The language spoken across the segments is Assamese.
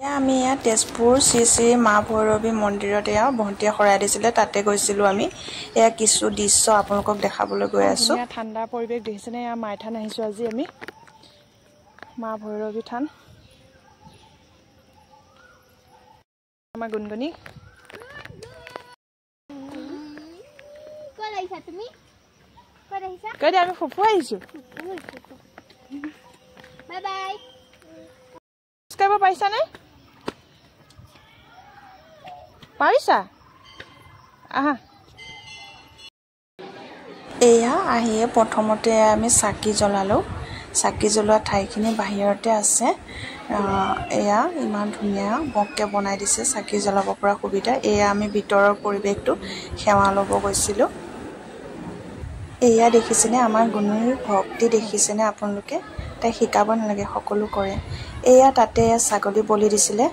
আমি ইয়াত তেজপুৰ শ্ৰী শ্ৰী মা ভৈৰৱী মন্দিৰত এয়া ভণ্টিয়ে শৰাই দিছিলে তাতে গৈছিলোঁ আমি এয়া কিছু দৃশ্য আপোনালোকক দেখাবলৈ গৈ আছোঁ ঠাণ্ডা পৰিৱেশ দেখিছেনে এয়া মাই থান আহিছোঁ আজি আমি মা ভৈৰৱী থান আমাৰ গুণগুণী ক'ত আহিছা তুমি ক'ত আহিছা কই আমি ফুফু আহিছোঁ বাই বাই কৰিব পাৰিছানে পাৰিছা আহা এয়া আহিয়ে প্ৰথমতে আমি চাকি জ্বলালোঁ চাকি জ্বলোৱা ঠাইখিনি বাহিৰতে আছে এয়া ইমান ধুনীয়া বককৈ বনাই দিছে চাকি জ্বলাব পৰা সুবিধা এয়া আমি ভিতৰৰ পৰিৱেশটো সেৱা ল'ব গৈছিলোঁ এয়া দেখিছেনে আমাৰ গুণুৰ ভক্তি দেখিছেনে আপোনালোকে তাই শিকাব নালাগে সকলো কৰে এয়া তাতে ছাগলী বলি দিছিলে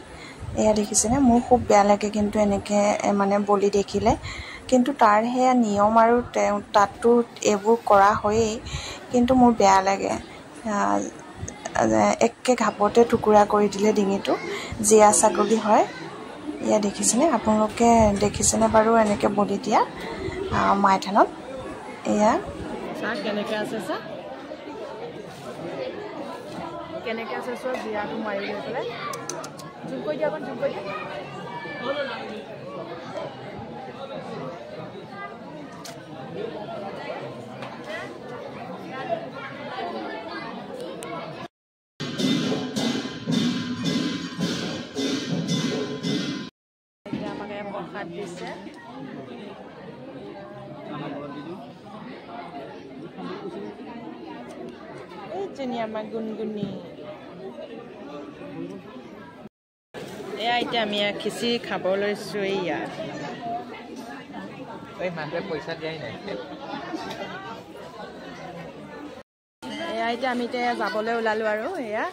এয়া দেখিছেনে মোৰ খুব বেয়া লাগে কিন্তু এনেকৈ মানে বলি দেখিলে কিন্তু তাৰ সেয়া নিয়ম আৰু তাততো এইবোৰ কৰা হয়েই কিন্তু মোৰ বেয়া লাগে একে ঘাপতে টুকুৰা কৰি দিলে ডিঙিটো জীয়া ছাগলী হয় এয়া দেখিছেনে আপোনালোকে দেখিছেনে বাৰু এনেকৈ বলি দিয়া মাই থানত এয়া কেনেকৈ আছে চা কেনেকৈ আছে চোৱা জীয়াটো মাৰি লৈ পেলাই জুম কৰি দিয়া অকণ জুম কৰি দিয়া আমাক প্ৰসাদ দিছে এইজনী আমাৰ গুণগুণী এয়া এতিয়া আমি খিচিৰি খাব লৈছোঁ ইয়াত পইচা দিয়াই নাই এয়া এতিয়া আমি এতিয়া যাবলৈ ওলালোঁ আৰু এয়া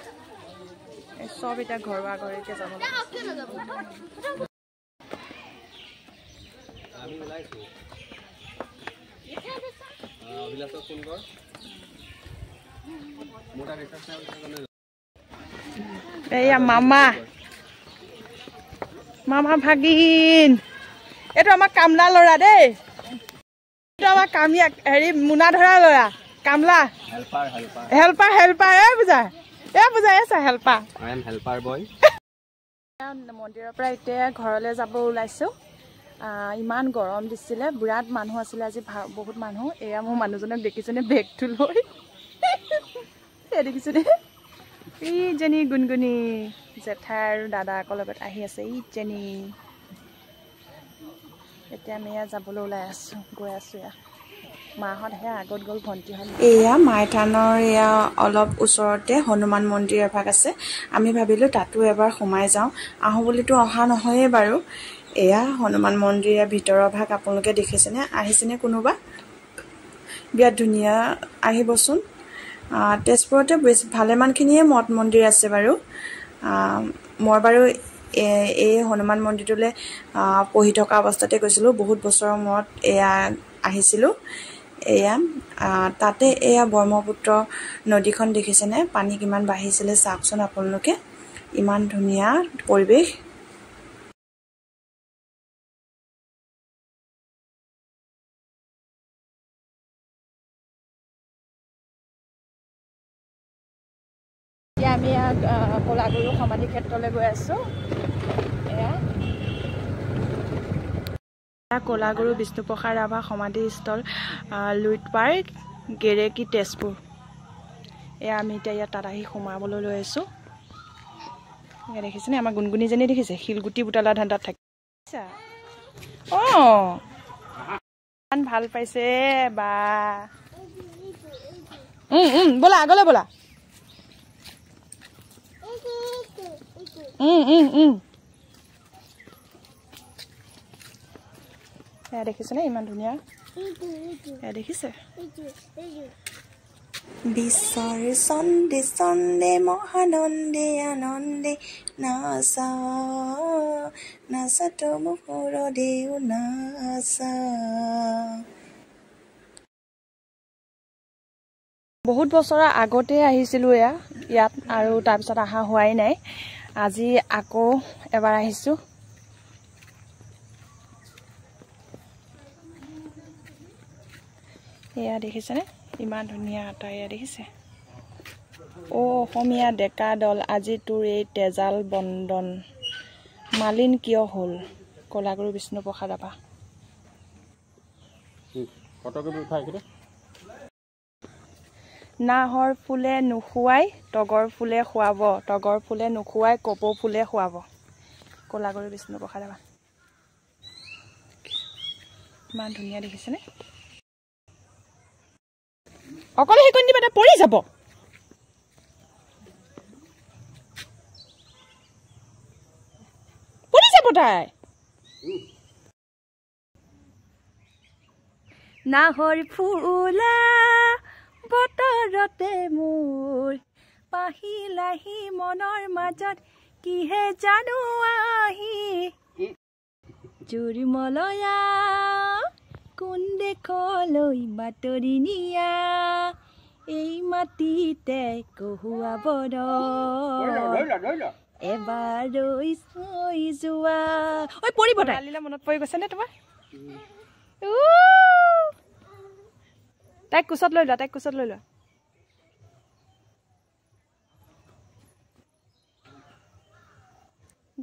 চব এতিয়া ঘৰুৱা ঘৰলৈকে যাব এয়া মামা মামা ভাগিন এইটো আমাৰ কামলা ল'ৰা দেই এইটো আমাৰ কামিয়া হেৰি মোনা ধৰা ল'ৰা কামলা হেল্পাৰ হেল্পাৰ বুজা এছা হেল্পাৰ মন্দিৰৰ পৰা এতিয়া ঘৰলৈ যাব ওলাইছোঁ ইমান গৰম দিছিলে বিৰাট মানুহ আছিলে আজি বহুত মানুহ এয়া মোৰ মানুহজনক দেখিছেনে বেগটো লৈ দেখিছেনে ইজনী গুণগুণী জেঠাই আৰু দাদাকৰ লগত আহি আছে ইজনী এতিয়া আমি এয়া যাবলৈ ওলাই আছোঁ গৈ আছোঁ এয়া মাহঁত সেয়া আগত গ'ল ভণ্টিহঁত এয়া মাই থানৰ এয়া অলপ ওচৰতে হনুমান মন্দিৰ এভাগ আছে আমি ভাবিলোঁ তাতো এবাৰ সোমাই যাওঁ আহোঁ বুলিতো অহা নহয়েই বাৰু এয়া হনুমান মন্দিৰৰ ভিতৰৰ ভাগ আপোনালোকে দেখিছেনে আহিছেনে কোনোবা বিৰাট ধুনীয়া আহিবচোন তেজপুৰতে ভালেমানখিনিয়ে মঠ মন্দিৰ আছে বাৰু মই বাৰু এই হনুমান মন্দিৰটোলৈ পঢ়ি থকা অৱস্থাতে গৈছিলোঁ বহুত বছৰৰ মূৰত এয়া আহিছিলোঁ এয়া তাতে এয়া ব্ৰহ্মপুত্ৰ নদীখন দেখিছেনে পানী কিমান বাঢ়িছিলে চাওকচোন আপোনালোকে ইমান ধুনীয়া পৰিৱেশ এতিয়া আমি কলাগুৰু সমাধি ক্ষেত্ৰলৈ গৈ আছোঁ এয়া কলাগুৰু বিষ্ণুপ্ৰসাদ ৰাভা সমাধিস্থল লুইট পাৰ্ক গেৰেকী তেজপুৰ এয়া আমি এতিয়া ইয়াত তাত আহি সোমাবলৈ লৈ আছোঁ এয়া দেখিছেনে আমাৰ গুণগুণীজনী দেখিছে শিলগুটি বুটলা ধান্দাত থাকে অঁ ইমান ভাল পাইছে বা ব'লা আগলৈ ব'লা এয়া দেখিছেনে ইমান ধুনীয়া এয়া দেখিছে বিশ্বৰ চন্দে চন্দে মহানন্দে আনন্দে নাচা নাচাত মোহৰ দেও নাচা বহুত বছৰৰ আগতে আহিছিলোঁ ইয়াত আৰু তাৰপিছত অহা হোৱাই নাই আজি আকৌ এবাৰ আহিছো এয়া দেখিছেনে ইমান ধুনীয়া আটা এয়া দেখিছে ও অসমীয়া ডেকা দল আজি তোৰ এই তেজাল বন্দন মালিন কিয় হল কলাগুৰু বিষ্ণুপ্ৰসাদ আপা ফটোকে উঠাই কিনে নাহৰ ফুলে নুখুৱাই তগৰ ফুলে খুৱাব তগৰ ফুলে নুখুৱাই কপৌ ফুলে খুৱাব কলাগুৰু বিষ্ণুপ্ৰসাদ আপা ইমান ধুনীয়া দেখিছেনে অকলে হেকন দিবা তা পৰি যাব তাই নাহৰ ফুলা বতৰতে মোৰ পাহিলাহি মনৰ মাজত কিহে জানো আহি জুৰিমলয়া কোন দেশলৈ বাতৰি নিয়া এই মাটিতে কহুৱাব এবাৰ ৰৈ চৈ যোৱা ঐ পৰিব তাইলে মনত পৰি গৈছে নে তোমাৰ তাইক কুচত লৈ লোৱা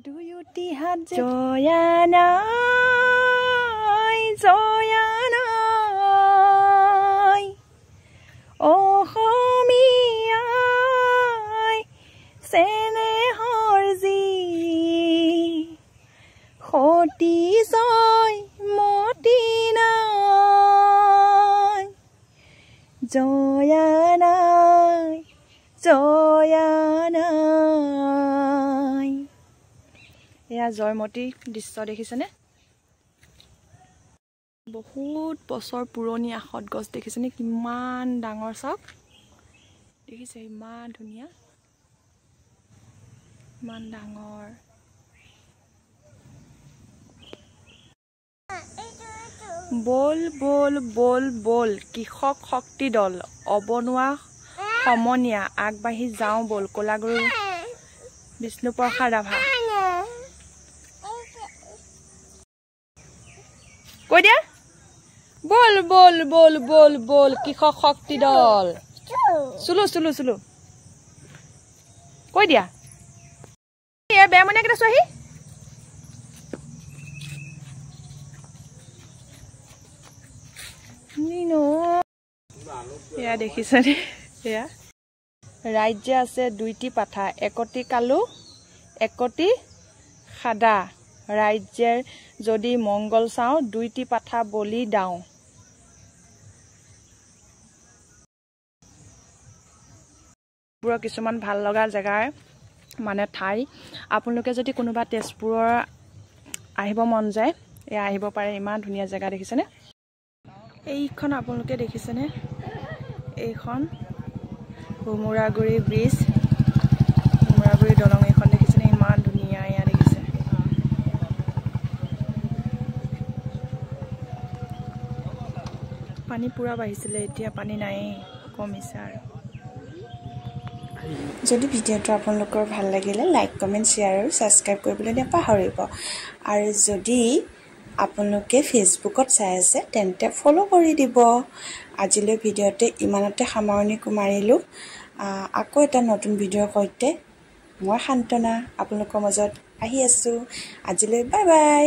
দুয়োটি হাত জয়া নাই অসমীয়াই চেনেহৰ যি সতী জয় মতি নাই জয়া নাই এয়া জয়মতী দৃশ্য দেখিছেনে বহুত বছৰ পুৰণি আহত গছ দেখিছেনে কিমান ডাঙৰ চাওক দেখিছে ইমান ধুনীয়া ইমান ডাঙৰ বল বল বল বল কৃষক শক্তি দল অবনোৱা সমনীয়া আগবাঢ়ি যাওঁ বল কলাগুৰু বিষ্ণুপ্ৰসাদ ৰাভা কৈ দিয়া বল বল বল বল বল কৃষক শক্তি দল চুলু কৈ দিয়া এয়া বেয়া মনে কেইটা চোৱাহি এয়া দেখিছেনে এয়া ৰাজ্য আছে দুইটি পাঠা একতি কালু একতি খাদা ৰাজ্যৰ যদি মংগল চাওঁ দুইটি পাঠা বলি দাওঁ পুৰা কিছুমান ভাল লগা জেগাৰ মানে ঠাই আপোনালোকে যদি কোনোবা তেজপুৰৰ আহিব মন যায় এয়া আহিব পাৰে ইমান ধুনীয়া জেগা দেখিছেনে এইখন আপোনালোকে দেখিছেনে এইখন ভুমুৰাগুৰি ব্ৰিজ ভুমুৰাগুৰি দলং এইখন দেখিছেনে ইমান ধুনীয়া এয়া দেখিছে পানী পুৰা বাঢ়িছিলে এতিয়া পানী নাই কমিছে আৰু যদি ভিডিঅ'টো আপোনালোকৰ ভাল লাগিলে লাইক কমেণ্ট শ্বেয়াৰ আৰু ছাবস্ক্ৰাইব কৰিবলৈ নাপাহৰিব আৰু যদি আপোনালোকে ফেচবুকত চাই আছে তেন্তে ফলো কৰি দিব আজিলৈ ভিডিঅ'তে ইমানতে সামৰণি মাৰিলোঁ আকৌ এটা নতুন ভিডিঅ'ৰ সৈতে মই শান্তনা আপোনালোকৰ মাজত আহি আছোঁ আজিলৈ বাই বাই